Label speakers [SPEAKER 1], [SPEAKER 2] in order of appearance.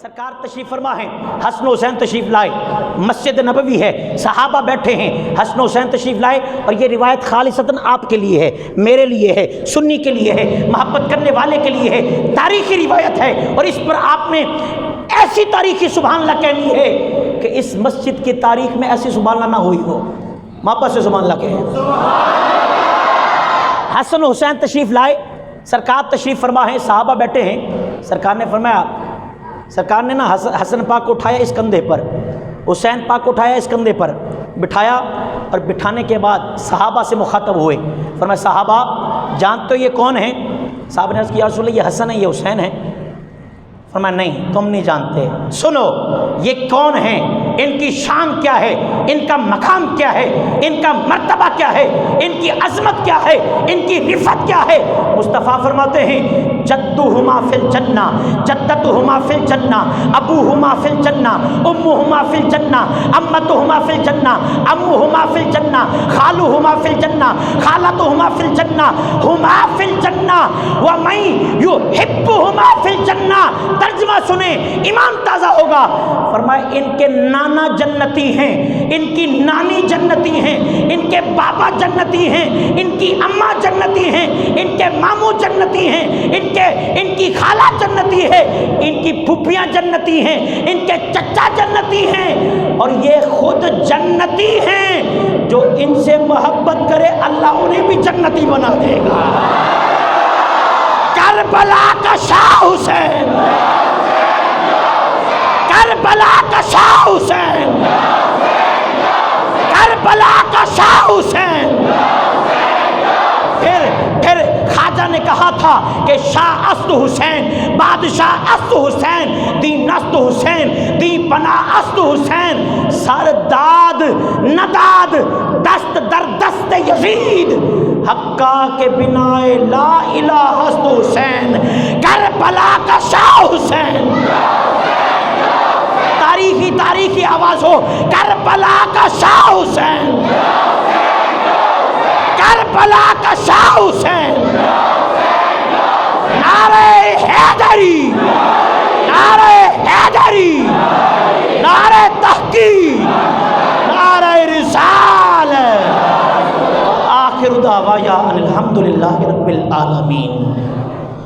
[SPEAKER 1] سرکار تشریف فرما ہیں، حسن و حسین تشریف لائے، مسجد نبوی ہے، صحابہ بیٹھے ہیں، حسن و حسین تشریف لائے، اور یہ روایت خالصتاً آپ کے لیے ہے، میرے لیے ہے، سنی کے لیے ہے، محبت کرنے والے کے لیے ہے، تاریخی روایت ہے، اور اس پر آپ نے ایسی تاریخی سبحان اللہ کہنی ہے کہ اس مسجد کی تاریخ میں ایسی سبحان اللہ نہ ہوئی ہو۔ محبت سے سبحان اللہ کہیں۔ حسن و حسین تشریف لائے، سرکار تشریف فرما ہیں، صحابہ بیٹھے ہیں، سرکار نے فرمایا، سرکار نے نا حسن پاک کو اٹھایا اس کندھے پر، حسین پاک کو اٹھایا اس کندھے پر، بٹھایا، اور بٹھانے کے بعد صحابہ سے مخاطب ہوئے، فرمایا صحابہ جانتے ہو یہ کون ہیں؟ صحابہ نے عرض کیا یا رسول اللہ یہ حسن ہے، یہ حسین ہے؟ فرمایا نہیں تم نہیں جانتے، سنو یہ کون ہیں، ان کی شان کیا ہے، ان کا مقام کیا ہے، ان کا مرتبہ کیا ہے، ان کی عظمت کیا ہے، ان کی رفعت کیا ہے۔ مصطفیٰ فرماتے ہیں جدہما فی الجنہ، جدتہما فی الجنہ، ابوہما فی الجنہ، امہما فی الجنہ، امتہما فی الجنہ، امہما فی الجنہ، خالہما فی الجنہ، خالتہما فی الجنہ، ہما فی الجنہ ومن یحبہما فی الجنہ۔ ترجمہ سنیں، ایمان تازہ ہوگا۔ فرمایا ان کے نانا جنتی ہیں، ان کی نانی جنتی ہیں، ان کے بابا جنتی ہیں، ان کی اماں جنتی ہیں، ان کے ماموں جنتی ہیں، ان کی خالہ جنتی ہے، ان کی پھوپھیاں جنتی ہیں، ان کے چچا جنتی ہیں، اور یہ خود جنتی ہیں۔ جو ان سے محبت کرے اللہ انہیں بھی جنتی بنا دے گا۔ کربلا کا شاہ حسین، کربلا کا شاہ حسین، کربلا کا شاہ حسین۔ پھر خواجہ نے کہا تھا کہ شاہ است حسین، بادشاہ است حسین، دین است حسین، دین پناہ است حسین، سر داد نداد دست در دست یزید، حقا کے بنا لا الہ است حسین، کربلا کا شاہ حسین۔ تاریخی آواز ہو، کربلا کا شاہ حسین، کربلا کا شاہ حسین۔ نعرہ حیدری، نعرہ حیدری، نعرہ تحقیق، نعرہ رسالت۔ آخر دعوانا ان الحمدللہ رب العالمین۔